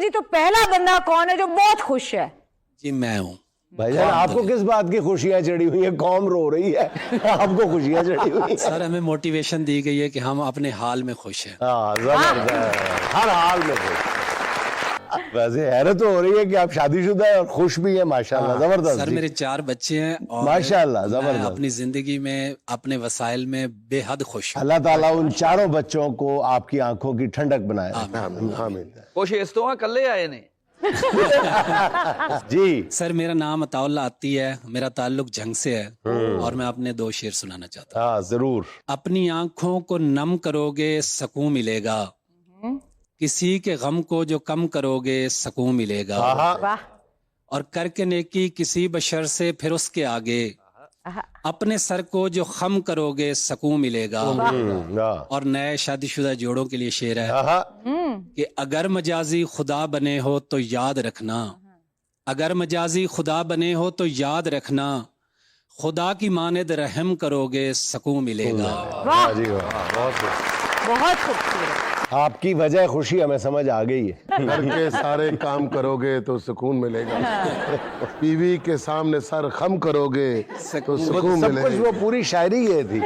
جی تو پہلا بندہ کون ہے جو بہت خوش ہے؟ جی میں ہوں بھائی جان آپ کو کس بات کی خوشیاں چڑھی ہوئی ہیں؟ قوم رو رہی ہے آپ کو خوشیاں چڑھی ہوئی ہیں؟ سر ہمیں موٹیویشن دی گئی ہے کہ ہم اپنے حال میں خوش ہیں. ہاں زبردست، ہر حال میں خوش. ویسے حیرت ہو رہی ہے کہ آپ شادی شدہ ہیں اور خوش بھی ہیں، ماشاءاللہ زبردست. سر میرے 4 بچے ہیں اور ماشاءاللہ میں زبردست. اپنی زندگی میں اپنے وسائل میں بے حد خوش ہوں. اللہ تعالیٰ ان چاروں بچوں کو آپ کی آنکھوں کی ٹھنڈک بنائے. آمین. کچھ اس تو کلے آئے نے. جی سر میرا نام عطا اللہ آتی ہے، میرا تعلق جھنگ سے ہے اور میں اپنے 2 شعر سنانا چاہتا ہوں. ہاں ضرور. اپنی آنکھوں کو نم کرو گے سکون ملے گا، کسی کے غم کو جو کم کرو گے سکون ملے گا، واہ اور کر کے نیکی کسی بشر سے پھر اس کے آگے اپنے سر کو جو خم کرو گے سکون ملے گا. اور نئے شادی شدہ جوڑوں کے لیے شعر ہے کہ اگر مجازی خدا بنے ہو تو یاد رکھنا، اگر مجازی خدا بنے ہو تو یاد رکھنا، خدا کی مانند رحم کرو گے سکون ملے گا. واہ جی واہ، بہت خوبصورت. آپ کی وجہ خوشی ہمیں سمجھ آ گئی ہے. گھر کے سارے کام کرو گے تو سکون ملے گا، بیوی کے سامنے سر خم کرو گے تو سکون سب ملے کچھ گا. وہ پوری شاعری یہ تھی.